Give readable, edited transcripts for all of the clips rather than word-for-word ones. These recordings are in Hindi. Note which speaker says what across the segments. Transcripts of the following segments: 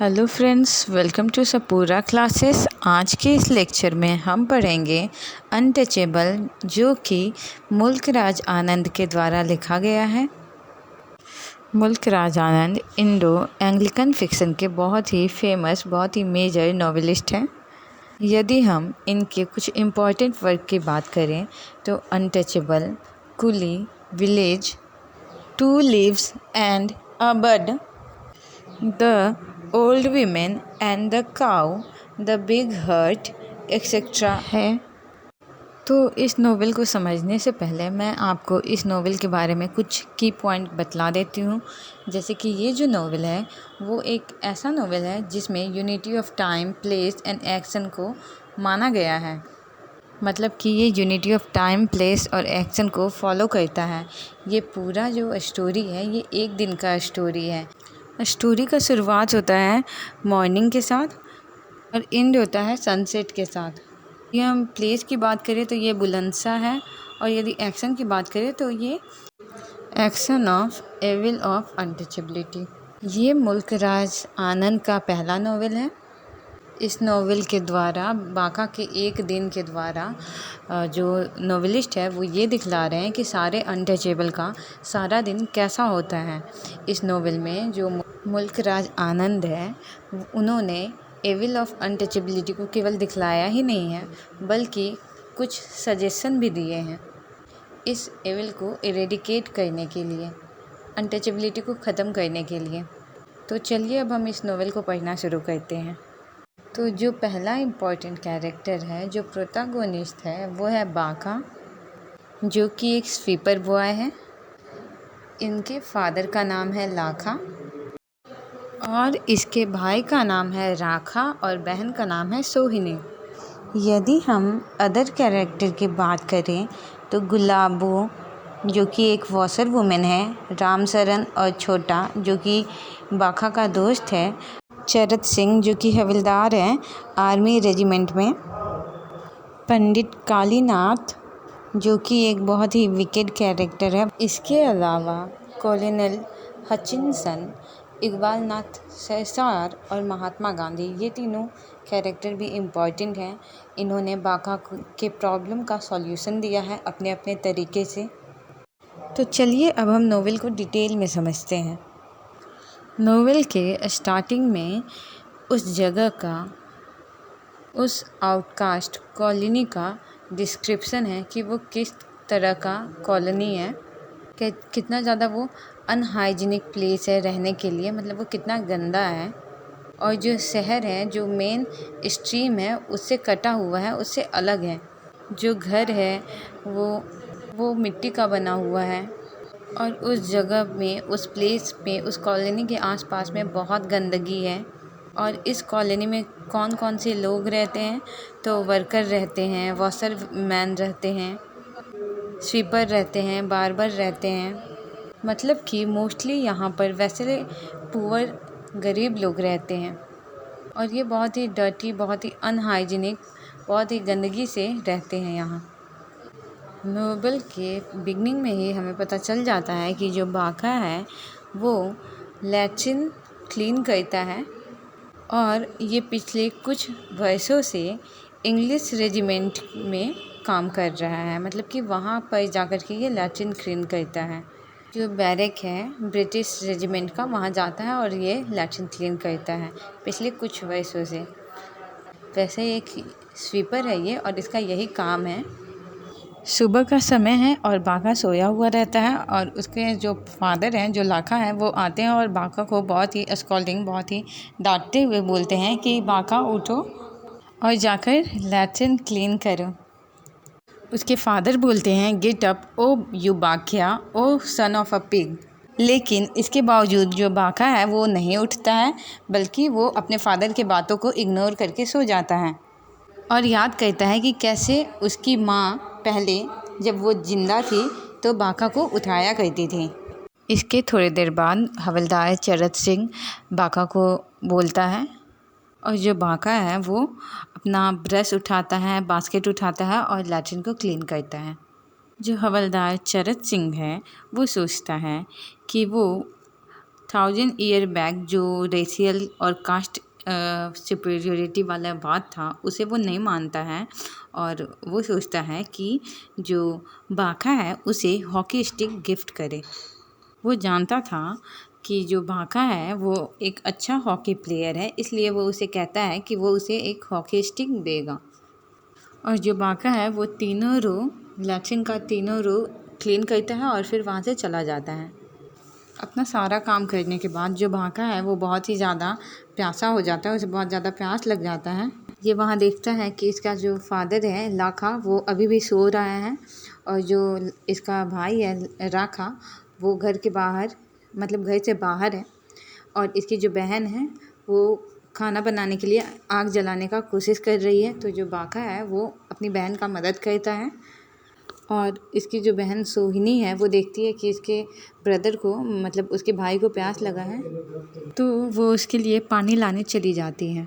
Speaker 1: हेलो फ्रेंड्स, वेलकम टू सपूरा क्लासेस। आज के इस लेक्चर में हम पढ़ेंगे अनटचेबल, जो कि मुल्क राज आनंद के द्वारा लिखा गया है। मुल्क Raj Anand Indo Anglican fiction के बहुत ही फेमस, बहुत ही मेजर नॉवेलिस्ट हैं। यदि हम इनके कुछ इम्पॉर्टेंट वर्क की बात करें तो untouchable, coolie, village, two leaves and a bud, the old women and the cow, the big heart, etcetera है। तो इस नोवेल को समझने से पहले मैं आपको इस नोवेल के बारे में कुछ की पॉइंट बतला देती हूँ। जैसे कि ये जो नोवेल है वो एक ऐसा नोवेल है जिसमें unity of time, place and action को माना गया है। मतलब कि ये यूनिटी ऑफ टाइम, प्लेस और एक्शन को फॉलो करता है। ये पूरा जो स्टोरी है ये एक दिन का स्टोरी है। स्टोरी का शुरुआत होता है मॉर्निंग के साथ और एंड होता है सनसेट के साथ। ये हम प्लेस की बात करें तो ये बुलंदशाह है, और यदि एक्शन की बात करें तो ये action of evil of untouchability. ये मुल्क राज आनंद का पहला नोवेल है। इस नोवेल के द्वारा, बाका के एक दिन के द्वारा, जो नोवेलिस्ट है वो ये दिखला रहे हैं कि सारे अनटचेबल का सारा दिन कैसा होता है। इस नोवेल में जो मुल्क राज आनंद है उन्होंने एविल ऑफ अनटचेबिलिटी को केवल दिखलाया ही नहीं है बल्कि कुछ सजेशन भी दिए हैं इस एविल को इरेडिकेट करने के लिए, अनटचेबिलिटी को ख़त्म करने के लिए। तो चलिए अब हम इस नोवेल को पढ़ना शुरू करते हैं। तो जो पहला इम्पॉर्टेंट कैरेक्टर है, जो प्रोटैगोनिस्ट है, वो है बाका, जो कि एक स्वीपर बॉय है। इनके फादर का नाम है लाखा और इसके भाई का नाम है राखा और बहन का नाम है सोहिनी। यदि हम अदर कैरेक्टर की बात करें तो गुलाबो, जो कि एक वॉशर वुमेन है, रामसरन और छोटा, जो कि बाका का दोस्त है, चरत सिंह, जो कि हवलदार हैं आर्मी रेजिमेंट में, पंडित कालीनाथ, जो कि एक बहुत ही विकेड कैरेक्टर है। इसके अलावा कॉलोनल हचिनसन, इकबाल नाथ सैसार और महात्मा गांधी, ये तीनों कैरेक्टर भी इम्पॉर्टेंट हैं। इन्होंने बाका के प्रॉब्लम का सॉल्यूशन दिया है अपने अपने तरीके से। तो चलिए अब हम नोवेल को डिटेल में समझते हैं। नोवेल के स्टार्टिंग में उस जगह का, उस आउटकास्ट कॉलोनी का डिस्क्रिप्शन है कि वो किस तरह का कॉलोनी है, कि कितना ज़्यादा वो अनहाइजीनिक प्लेस है रहने के लिए, मतलब वो कितना गंदा है। और जो शहर है, जो मेन स्ट्रीम है उससे कटा हुआ है, उससे अलग है। जो घर है वो मिट्टी का बना हुआ है। और उस जगह में, उस प्लेस में, उस कॉलोनी के आसपास में बहुत गंदगी है। और इस कॉलोनी में कौन कौन से लोग रहते हैं, तो वर्कर रहते हैं, वॉशर मैन रहते हैं, स्वीपर रहते हैं, बार्बर रहते हैं। मतलब कि मोस्टली यहाँ पर वैसे पुअर, गरीब लोग रहते हैं। और ये बहुत ही डर्टी, बहुत ही अनहाइजीनिक, बहुत ही गंदगी से रहते हैं यहाँ। नोवेल के बिगनिंग में ही हमें पता चल जाता है कि जो बाका है वो लैट्रिन क्लीन करता है, और ये पिछले कुछ वर्षों से इंग्लिश रेजिमेंट में काम कर रहा है। मतलब कि वहाँ पर जाकर के ये लैट्रिन क्लीन करता है। जो बैरक है ब्रिटिश रेजिमेंट का, वहाँ जाता है और ये लैट्रिन क्लीन करता है पिछले कुछ वर्षों से। वैसे एक स्वीपर है ये, और इसका यही काम है। सुबह का समय है और बाका सोया हुआ रहता है, और उसके जो फादर हैं, जो लाखा हैं, वो आते हैं और बाका को बहुत ही स्कॉल्डिंग, बहुत ही डांटते हुए बोलते हैं कि बाका उठो और जाकर लैट्रिन क्लीन करो। उसके फादर बोलते हैं गेट अप ओ यू बाकिया, O son of a pig. लेकिन इसके बावजूद जो बाका है वो नहीं उठता है, बल्कि वो अपने फादर के बातों को इग्नोर करके सो जाता है और याद करता है कि कैसे उसकी माँ पहले जब वो जिंदा थी तो बाका को उठाया करती थी। इसके थोड़ी देर बाद हवलदार चरत सिंह बाका को बोलता है, और जो बाका है वो अपना ब्रश उठाता है, बास्केट उठाता है और लैट्रिन को क्लीन करता है। जो हवलदार चरत सिंह है वो सोचता है कि वो 1000 ईयर बैक जो रेशियल और कास्ट सुपीरियरिटी वाला बात था उसे वो नहीं मानता है और वो सोचता है कि जो बाका है उसे हॉकी स्टिक गिफ्ट करे। वो जानता था कि जो बाका है वो एक अच्छा हॉकी प्लेयर है, इसलिए वो उसे कहता है कि वो उसे एक हॉकी स्टिक देगा। और जो बाका है वो तीनों रो लैट्रिन का तीनों रो क्लीन करता है और फिर वहाँ से चला जाता है। अपना सारा काम करने के बाद जो बाका है वो बहुत ही ज़्यादा प्यासा हो जाता है, उसे बहुत ज़्यादा प्यास लग जाता है। ये वहाँ देखता है कि इसका जो फादर है लाखा वो अभी भी सो रहा है और जो इसका भाई है राखा वो घर के बाहर मतलब घर से बाहर है और इसकी जो बहन है वो खाना बनाने के लिए आग जलाने का कोशिश कर रही है। तो जो बाका है वो अपनी बहन का मदद करता है और इसकी जो बहन सोहिनी है वो देखती है कि इसके ब्रदर को मतलब उसके भाई को प्यास लगा है, तो वो उसके लिए पानी लाने चली जाती है।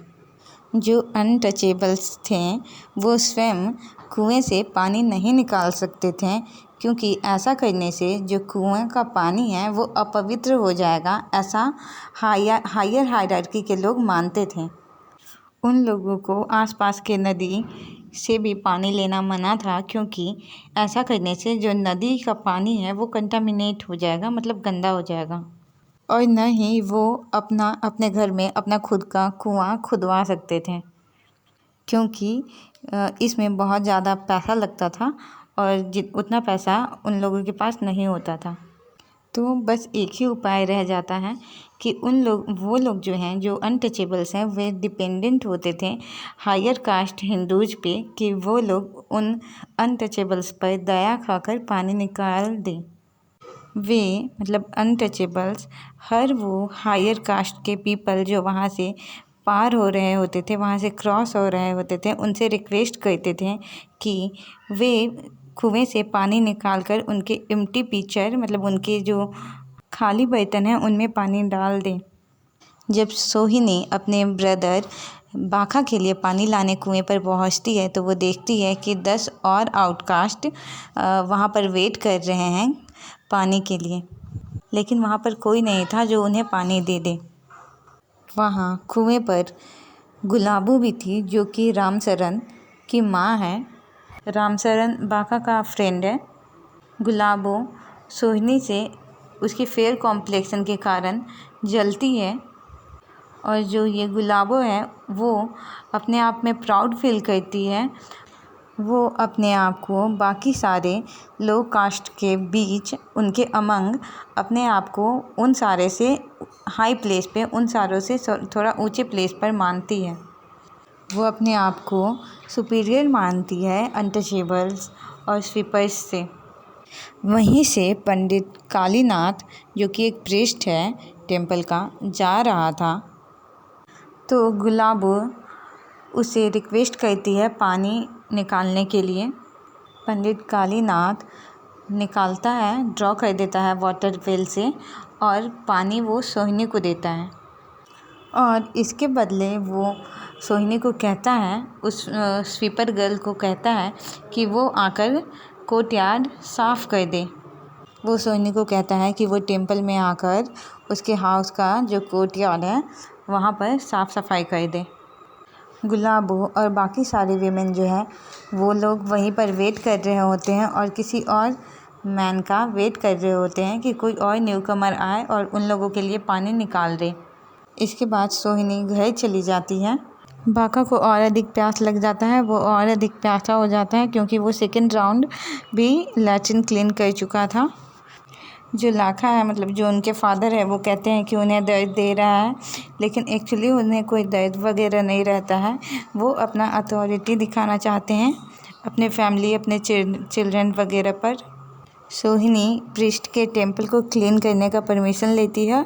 Speaker 1: जो अनटचेबल्स थे वो स्वयं कुएं से पानी नहीं निकाल सकते थे, क्योंकि ऐसा करने से जो कुएं का पानी है वो अपवित्र हो जाएगा, ऐसा हायर हायरार्की के लोग मानते थे। उन लोगों को आसपास के नदी से भी पानी लेना मना था, क्योंकि ऐसा करने से जो नदी का पानी है वो कंटामिनेट हो जाएगा, मतलब गंदा हो जाएगा। और न ही वो अपने घर में अपना खुद का कुआं खुदवा सकते थे, क्योंकि इसमें बहुत ज़्यादा पैसा लगता था और उतना पैसा उन लोगों के पास नहीं होता था। तो बस एक ही उपाय रह जाता है कि वो लोग जो हैं जो अनटचेबल्स हैं वे डिपेंडेंट होते थे हायर कास्ट हिंदूज पे कि वो लोग उन अनटचेबल्स पर दया खाकर पानी निकाल दें। वे मतलब अनटचेबल्स हर वो हायर कास्ट के पीपल जो वहाँ से पार हो रहे होते थे, वहाँ से क्रॉस हो रहे होते थे, उनसे रिक्वेस्ट करते थे कि वे कुएं से पानी निकालकर उनके एम्प्टी पिचर मतलब उनके जो खाली बर्तन हैं उनमें पानी डाल दें। जब सोहिनी अपने ब्रदर बाका के लिए पानी लाने कुएं पर पहुंचती है तो वो देखती है कि 10 और आउटकास्ट वहाँ पर वेट कर रहे हैं पानी के लिए, लेकिन वहाँ पर कोई नहीं था जो उन्हें पानी दे दे। वहाँ कुएं पर गुलाबो भी थी जो कि रामचरण की माँ है। रामचरण बाका का फ्रेंड है। गुलाबो सोहिनी से उसकी फेयर कॉम्प्लेक्शन के कारण जलती है और जो ये गुलाबो है वो अपने आप में प्राउड फील करती है। वो अपने आप को बाकी सारे लो कास्ट के बीच उनके अमंग अपने आप को उन सारे से हाई प्लेस पे उन सारों से थोड़ा ऊंचे प्लेस पर मानती है। वो अपने आप को सुपीरियर मानती है अनटचेबल्स और स्वीपर्स से। वहीं से पंडित कालीनाथ जो कि एक प्रीस्ट है टेम्पल का जा रहा था, तो गुलाबो उसे रिक्वेस्ट करती है पानी निकालने के लिए। पंडित कालीनाथ निकालता है, ड्रॉ कर देता है वाटर वेल से और पानी वो सोहिनी को देता है और इसके बदले वो सोहिनी को कहता है, उस स्वीपर गर्ल को कहता है कि वो आकर कोर्टयार्ड साफ़ कर दे। वो सोहिनी को कहता है कि वो टेम्पल में आकर उसके हाउस का जो कोर्टयार्ड है वहाँ पर साफ़ सफाई कर दे। गुलाबो और बाकी सारे वीमेन जो है वो लोग वहीं पर वेट कर रहे होते हैं और किसी और मैन का वेट कर रहे होते हैं कि कोई और न्यूकमर आए और उन लोगों के लिए पानी निकाल दे। इसके बाद सोहिनी घर चली जाती है। बाका को और अधिक प्यास लग जाता है, वो और अधिक प्यासा हो जाता है क्योंकि वो सेकंड राउंड भी लैट्रिन क्लीन कर चुका था। जो लाखा है मतलब जो उनके फादर है वो कहते हैं कि उन्हें दर्द दे रहा है, लेकिन एक्चुअली उन्हें कोई दर्द वगैरह नहीं रहता है। वो अपना अथॉरिटी दिखाना चाहते हैं अपने फैमिली अपने चिल्ड्रन वगैरह पर। सोहिनी प्रीस्ट के टेम्पल को क्लीन करने का परमिशन लेती है।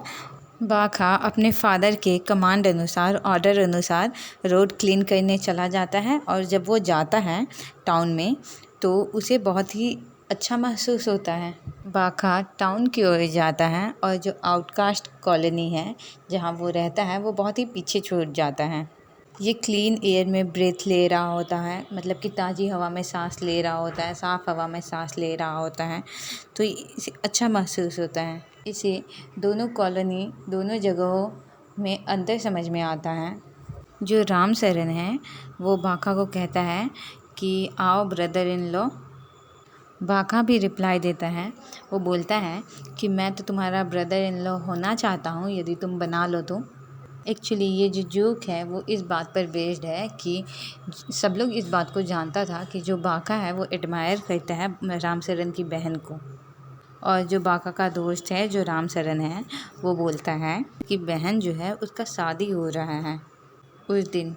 Speaker 1: बाका अपने फादर के कमांड अनुसार ऑर्डर अनुसार रोड क्लीन करने चला जाता है और जब वो जाता है टाउन में तो उसे बहुत ही अच्छा महसूस होता है। बाका टाउन की ओर जाता है और जो आउटकास्ट कॉलोनी है जहाँ वो रहता है वो बहुत ही पीछे छूट जाता है। ये क्लीन एयर में ब्रेथ ले रहा होता है, मतलब कि ताज़ी हवा में सांस ले रहा होता है, साफ़ हवा में सांस ले रहा होता है, तो इसे अच्छा महसूस होता है। इसे दोनों कॉलोनी, दोनों जगहों में अंतर समझ में आता है। जो रामचरण है वो बाका को कहता है कि आओ ब्रदर इन लॉ। बाका भी रिप्लाई देता है, वो बोलता है कि मैं तो तुम्हारा ब्रदर इन लॉ होना चाहता हूँ यदि तुम बना लो तो। एक्चुअली ये जो जोक है वो इस बात पर बेस्ड है कि सब लोग इस बात को जानता था कि जो बाका है वो एडमायर करता है रामचरण की बहन को। और जो बाका का दोस्त है जो रामचरण है वो बोलता है कि बहन जो है उसका शादी हो रहा है उस दिन,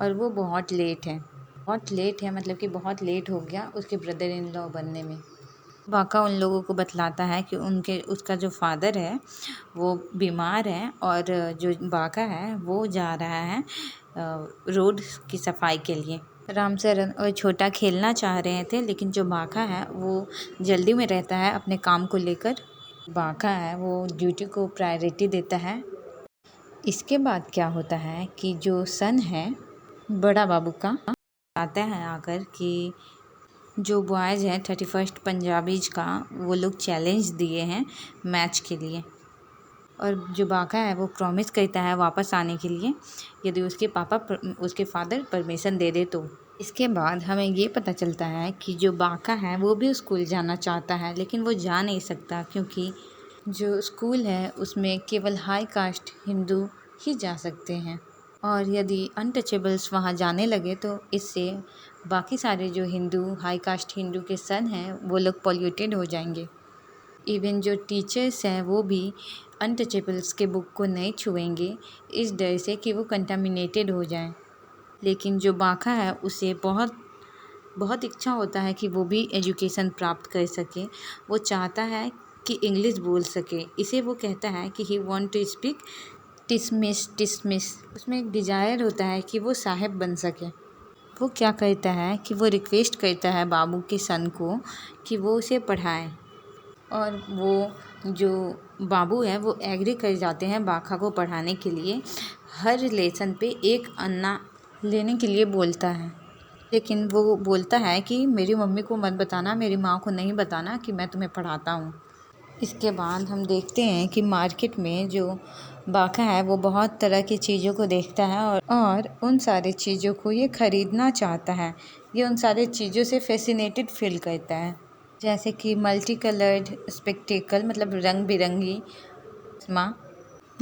Speaker 1: और वो बहुत लेट है मतलब कि बहुत लेट हो गया उसके ब्रदर इन लॉ बनने में। बाका उन लोगों को बतलाता है कि उसका जो फादर है वो बीमार है और जो बाका है वो जा रहा है रोड की सफाई के लिए। रामचरण और छोटा खेलना चाह रहे थे, लेकिन जो बाका है वो जल्दी में रहता है अपने काम को लेकर। बाका है वो ड्यूटी को प्रायोरिटी देता है। इसके बाद क्या होता है कि जो सन है बड़ा बाबू का आता है आकर कि जो बॉयज़ हैं 31st पंजाबीज का वो लोग चैलेंज दिए हैं मैच के लिए, और जो बाका है वो प्रॉमिस करता है वापस आने के लिए यदि उसके फादर परमिशन दे दे तो। इसके बाद हमें ये पता चलता है कि जो बाका है वो भी स्कूल जाना चाहता है, लेकिन वो जा नहीं सकता क्योंकि जो स्कूल है उसमें केवल हाई कास्ट हिंदू ही जा सकते हैं, और यदि अनटचेबल्स वहाँ जाने लगे तो इससे बाकी सारे जो हाई कास्ट हिंदू के सन हैं वो लोग पॉल्यूटेड हो जाएंगे। इवन जो टीचर्स हैं वो भी अनटचेबल्स के बुक को नहीं छुएंगे इस डर से कि वो कंटामिनेटेड हो जाएं। लेकिन जो बाका है उसे बहुत बहुत इच्छा होता है कि वो भी एजुकेशन प्राप्त कर सके। वो चाहता है कि इंग्लिश बोल सके, इसे वो कहता है कि ही वांट टू स्पीक टिसमिस। उसमें एक डिज़ायर होता है कि वो साहब बन सके। वो क्या करता है कि वो रिक्वेस्ट करता है बाबू के सन को कि वो उसे पढ़ाए, और वो जो बाबू है वो एग्री कर जाते हैं बाका को पढ़ाने के लिए। हर लेसन पे एक अन्ना लेने के लिए बोलता है, लेकिन वो बोलता है कि मेरी मम्मी को मत बताना, मेरी माँ को नहीं बताना कि मैं तुम्हें पढ़ाता हूँ। इसके बाद हम देखते हैं कि मार्केट में जो बाका है वो बहुत तरह की चीज़ों को देखता है और उन सारी चीज़ों को ये ख़रीदना चाहता है। ये उन सारी चीज़ों से फैसिनेटेड फील करता है, जैसे कि मल्टी कलर्ड स्पेक्टिकल मतलब रंग बिरंगी चश्मा,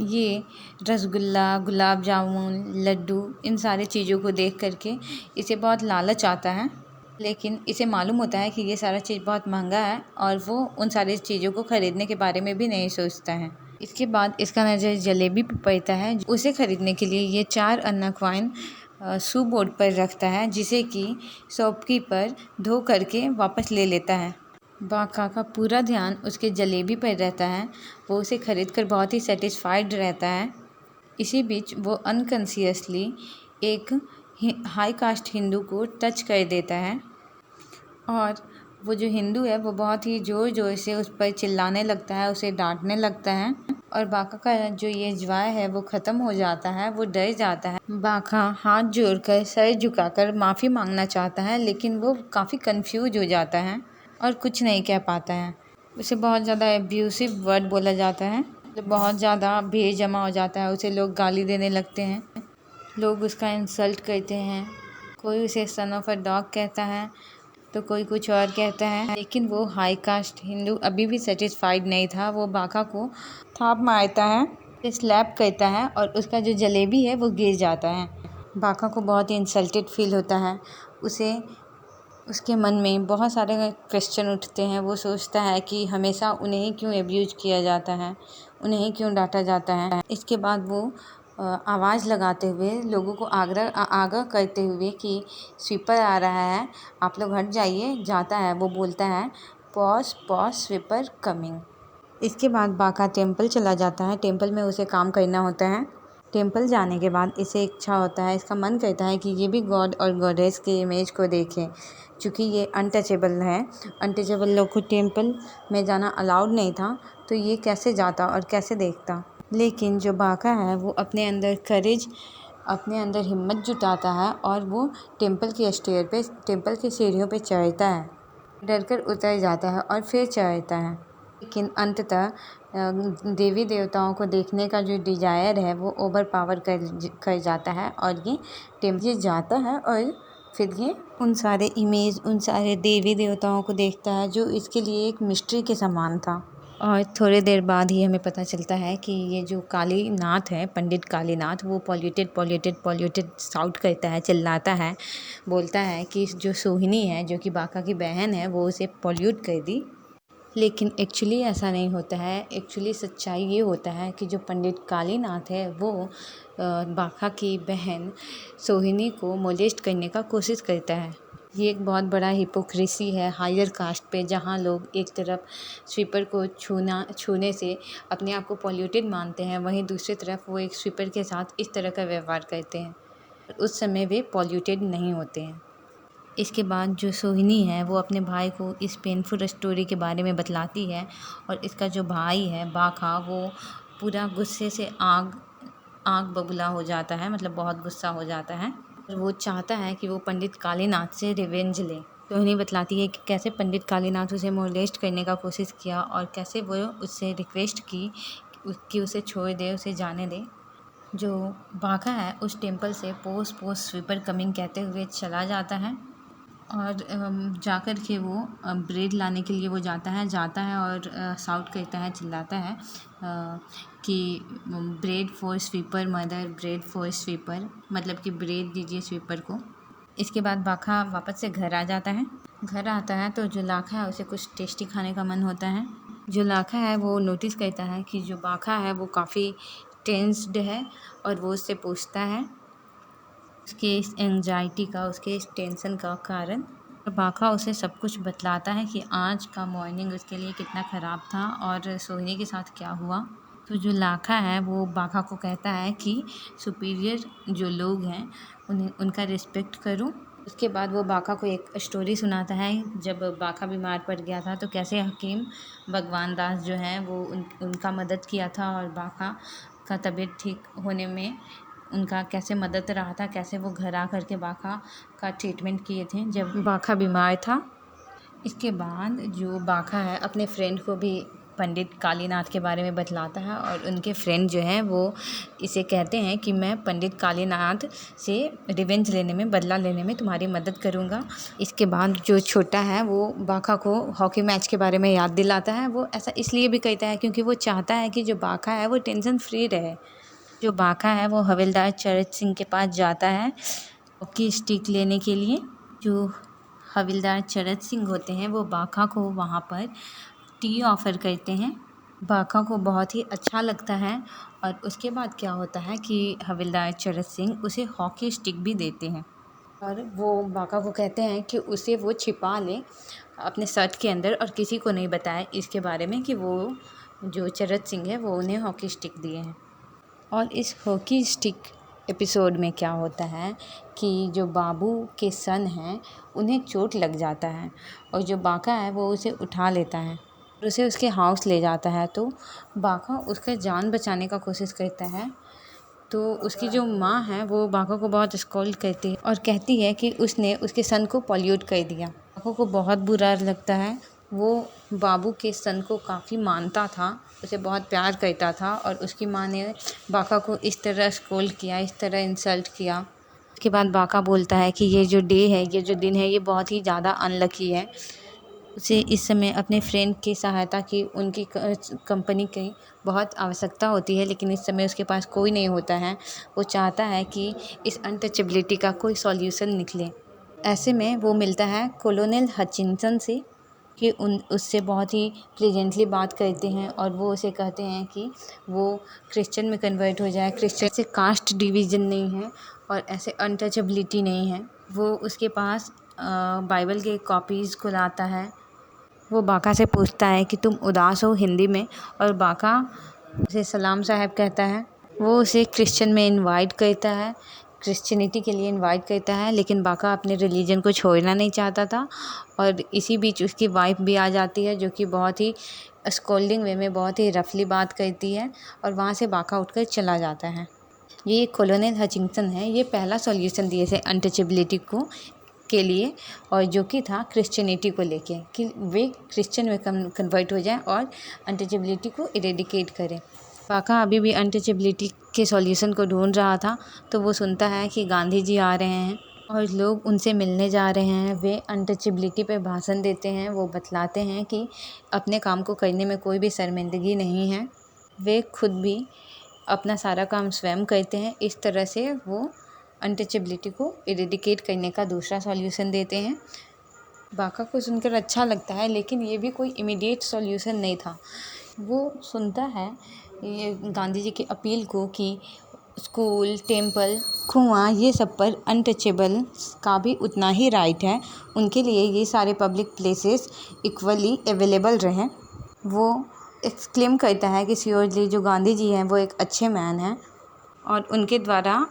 Speaker 1: ये रसगुल्ला, गुलाब जामुन, लड्डू, इन सारी चीज़ों को देख करके इसे बहुत लालच आता है। लेकिन इसे मालूम होता है कि ये सारा चीज़ बहुत महंगा है और वो उन सारी चीज़ों को ख़रीदने के बारे में भी नहीं सोचता है। इसके बाद इसका नज़र जलेबी पर पड़ता है। उसे ख़रीदने के लिए ये 4 अन्ना कॉइन शू बोर्ड पर रखता है, जिसे कि शॉपकीपर धो करके वापस ले लेता है। बाका का पूरा ध्यान उसके जलेबी पर रहता है। वो उसे ख़रीद कर बहुत ही सेटिस्फाइड रहता है। इसी बीच वो अनकॉन्शियसली एक हाई कास्ट हिंदू को टच कर देता है, और वो जो हिंदू है वो बहुत ही ज़ोर ज़ोर से उस पर चिल्लाने लगता है, उसे डांटने लगता है, और बाका का जो ये ज्वार है वो ख़त्म हो जाता है। वो डर जाता है। बाका हाथ जोड़कर सर झुकाकर माफ़ी मांगना चाहता है, लेकिन वो काफ़ी कंफ्यूज हो जाता है और कुछ नहीं कह पाता है। उसे बहुत ज़्यादा एब्यूसिव वर्ड बोला जाता है, तो बहुत ज़्यादा भीड़ जमा हो जाता है। उसे लोग गाली देने लगते हैं, लोग उसका इंसल्ट करते हैं। कोई उसे सन ऑफ अ डॉग कहता है तो कोई कुछ और कहता है। लेकिन वो हाई कास्ट हिंदू अभी भी सेटिस्फाइड नहीं था। वो बाका को थाप मारता है, स्लैप करता है, और उसका जो जलेबी है वो गिर जाता है। बाका को बहुत ही इंसल्टेड फील होता है। उसके मन में बहुत सारे क्वेश्चन उठते हैं। वो सोचता है कि हमेशा उन्हें ही क्यों एब्यूज किया जाता है, उन्हें ही क्यों डांटा जाता है। इसके बाद वो आवाज़ लगाते हुए लोगों को आगाह करते हुए कि स्वीपर आ रहा है, आप लोग हट जाइए, जाता है। वो बोलता है पॉज पॉज स्वीपर कमिंग। इसके बाद बाका टेंपल चला जाता है। टेंपल में उसे काम करना होता है। टेंपल जाने के बाद इसे इच्छा होता है, इसका मन करता है कि ये भी गॉड और गॉडेस के इमेज को देखें। चूँकि ये अनटचेबल है, अनटचेबल लोग को टेंपल में जाना अलाउड नहीं था, तो ये कैसे जाता और कैसे देखता। लेकिन जो बाका है वो अपने अंदर करेज, अपने अंदर हिम्मत जुटाता है और वो टेंपल की सीढ़ियों पे चढ़ता है। डरकर उतर जाता है और फिर चढ़ता है। लेकिन अंततः देवी देवताओं को देखने का जो डिज़ायर है वो ओवर पावर कर जाता है और ये टेम्पल जाता है और फिर ये उन सारे इमेज, उन सारे देवी देवताओं को देखता है जो इसके लिए एक मिस्ट्री के समान था। और थोड़ी देर बाद ही हमें पता चलता है कि ये जो कालीनाथ है, पंडित कालीनाथ, वो पॉल्यूटेड साउट करता है, चिल्लाता है, बोलता है कि जो सोहिनी है, जो कि बाका की बहन है, वो उसे पॉल्यूट कर दी। लेकिन एक्चुअली ऐसा नहीं होता है। एक्चुअली सच्चाई ये होता है कि जो पंडित कालीनाथ है वो बाका की बहन सोहिनी को मोलेस्ट करने का कोशिश करता है। ये एक बहुत बड़ा हिपोक्रेसी है हायर कास्ट पे, जहाँ लोग एक तरफ स्वीपर को छूने से अपने आप को पॉल्यूटेड मानते हैं, वहीं दूसरी तरफ वो एक स्वीपर के साथ इस तरह का व्यवहार करते हैं। उस समय वे पॉल्यूटेड नहीं होते हैं। इसके बाद जो सोहिनी है वो अपने भाई को इस पेनफुल स्टोरी के बारे में बतलाती है और इसका जो भाई है बाका, वो पूरा गुस्से से आग बबूला हो जाता है, मतलब बहुत गुस्सा हो जाता है और वो चाहता है कि वो पंडित कालीनाथ से रिवेंज ले। सोहिनी बतलाती है कि कैसे पंडित कालीनाथ उसे मोलेस्ट करने का कोशिश किया और कैसे वो उससे रिक्वेस्ट की कि उसे छोड़ दे, उसे जाने दे। जो बाका है उस टेम्पल से पोस्ट स्वीपर कमिंग कहते हुए चला जाता है और जाकर के वो ब्रेड लाने के लिए वो जाता है और साउट करता है, चिल्लाता है कि bread for sweeper mother, bread for sweeper, मतलब कि ब्रेड दीजिए स्वीपर को। इसके बाद बाका वापस से घर आ जाता है। घर आता है तो जो लाखा है उसे कुछ टेस्टी खाने का मन होता है। जो लाखा है वो नोटिस करता है कि जो बाका है वो काफ़ी टेंस्ड है और वो उससे पूछता है उसके इस एंग्जाइटी का, उसके इस टेंशन का कारण। बाका उसे सब कुछ बतलाता है कि आज का मॉर्निंग उसके लिए कितना ख़राब था और सोहिनी के साथ क्या हुआ। तो जो लाखा है वो बाका को कहता है कि सुपीरियर जो लोग हैं उनका रिस्पेक्ट करो। उसके बाद वो बाका को एक स्टोरी सुनाता है, जब बाका बीमार पड़ गया था तो कैसे हकीम भगवान दास जो हैं वो उनका मदद किया था और बाका का तबीयत ठीक होने में उनका कैसे मदद रहा था, कैसे वो घर आ कर के बाका का ट्रीटमेंट किए थे जब बाका बीमार था। इसके बाद जो बाका है अपने फ्रेंड को भी पंडित कालीनाथ के बारे में बतलाता है और उनके फ्रेंड जो हैं वो इसे कहते हैं कि मैं पंडित कालीनाथ से रिवेंज लेने में, बदला लेने में तुम्हारी मदद करूंगा। इसके बाद जो छोटा है वो बाका को हॉकी मैच के बारे में याद दिलाता है। वो ऐसा इसलिए भी कहता है क्योंकि वो चाहता है कि जो बाका है वो टेंशन फ्री रहे। जो बाका है वो हवलदार चरत सिंह के पास जाता है हॉकी स्टिक लेने के लिए। जो हवलदार चरत सिंह होते हैं वो बाका को वहाँ पर टी ऑफ़र करते हैं। बाका को बहुत ही अच्छा लगता है और उसके बाद क्या होता है कि हवलदार चरत सिंह उसे हॉकी स्टिक भी देते हैं और वो बाका को कहते हैं कि उसे वो छिपा ले अपने शर्ट के अंदर और किसी को नहीं बताए इसके बारे में कि वो जो चरत सिंह है वो उन्हें हॉकी स्टिक दिए हैं। और इस हॉकी स्टिक एपिसोड में क्या होता है कि जो बाबू के सन हैं उन्हें चोट लग जाता है और जो बाका है वो उसे उठा लेता है और उसे उसके हाउस ले जाता है। तो बाका उसका जान बचाने का कोशिश करता है। तो उसकी जो माँ है वो बाका को बहुत स्कॉल्ड करती है और कहती है कि उसने उसके सन को पॉल्यूट कर दिया। बाका को बहुत बुरा लगता है। वो बाबू के सन को काफ़ी मानता था, उसे बहुत प्यार करता था और उसकी माँ ने बाका को इस तरह स्कॉल्ड किया, इस तरह इंसल्ट किया। उसके बाद बाका बोलता है कि ये जो डे है, ये जो दिन है, ये बहुत ही ज़्यादा अनलकी है। उसे इस समय अपने फ्रेंड की सहायता की, उनकी कंपनी की बहुत आवश्यकता होती है, लेकिन इस समय उसके पास कोई नहीं होता है। वो चाहता है कि इस अनटचेबिलिटी का कोई सॉल्यूशन निकले। ऐसे में वो मिलता है कॉलोनल हचिंसन से कि उससे बहुत ही प्लीजेंटली बात करते हैं और वो उसे कहते हैं कि वो क्रिश्चियन में कन्वर्ट हो जाए। क्रिश्चियन से कास्ट डिवीज़न नहीं है और ऐसे अनटचेबिलिटी नहीं है। वो उसके पास बाइबल के कॉपीज़ को लाता है। वो बाका से पूछता है कि तुम उदास हो हिंदी में, और बाका उसे सलाम साहब कहता है। वो उसे क्रिश्चियन में इनवाइट करता है, क्रिश्चियनिटी के लिए इनवाइट करता है, लेकिन बाका अपने रिलीजन को छोड़ना नहीं चाहता था। और इसी बीच उसकी वाइफ भी आ जाती है जो कि बहुत ही स्कोल्डिंग वे में बहुत ही रफली बात करती है और वहाँ से बाका उठकर चला जाता है। ये कॉलोनल हचिंसन है, ये पहला सॉल्यूशन दिए थे अनटचेबिलिटी को के लिए, और जो कि था क्रिश्चियनिटी को लेके कि वे क्रिश्चियन में कन्वर्ट हो जाएं और अनटचेबिलिटी को इरेडिकेट करें। बाका अभी भी अनटचेबिलिटी के सॉल्यूशन को ढूंढ रहा था, तो वो सुनता है कि गांधी जी आ रहे हैं और लोग उनसे मिलने जा रहे हैं। वे अनटचेबिलिटी पे भाषण देते हैं। वो बतलाते हैं कि अपने काम को करने में कोई भी शर्मिंदगी नहीं है। वे खुद भी अपना सारा काम स्वयं करते हैं। इस तरह से वो अनटचेबिलिटी को इरेडिकेट करने का दूसरा सॉल्यूशन देते हैं। बाका को सुनकर अच्छा लगता है, लेकिन ये भी कोई इमीडिएट सॉल्यूशन नहीं था। वो सुनता है ये गांधी जी की अपील को कि स्कूल, टेम्पल, कुआं, ये सब पर अनटचेबल का भी उतना ही राइट है। उनके लिए ये सारे पब्लिक प्लेसेस इक्वली अवेलेबल रहें। वो एक्सक्लेम करता है कि श्योरली जो गांधी जी हैं वो एक अच्छे मैन हैं और उनके द्वारा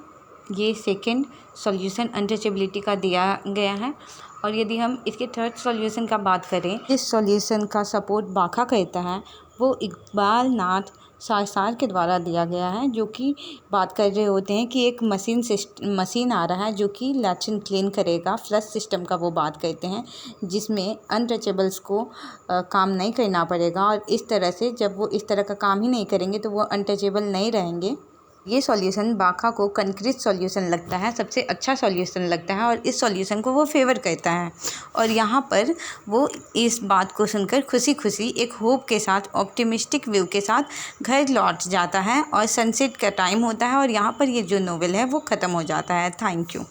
Speaker 1: ये सेकंड सॉल्यूशन अनटचेबिलिटी का दिया गया है। और यदि हम इसके थर्ड सॉल्यूशन का बात करें, इस सॉल्यूशन का सपोर्ट बाका करता है, वो इकबाल नाथ सारसार के द्वारा दिया गया है, जो कि बात कर रहे होते हैं कि एक मशीन आ रहा है जो कि लैट्रिन क्लीन करेगा, फ्लश सिस्टम का वो बात करते हैं, जिसमें अनटचेबल्स को काम नहीं करना पड़ेगा। और इस तरह से जब वो इस तरह का काम ही नहीं करेंगे तो वो अनटचेबल नहीं रहेंगे। ये सॉल्यूशन बाका को कंक्रीट सॉल्यूशन लगता है, सबसे अच्छा सॉल्यूशन लगता है और इस सॉल्यूशन को वो फेवर करता है। और यहाँ पर वो इस बात को सुनकर खुशी खुशी एक होप के साथ, ऑप्टिमिस्टिक व्यू के साथ घर लौट जाता है और सनसेट का टाइम होता है और यहाँ पर ये जो नोवेल है वो ख़त्म हो जाता है। Thank you.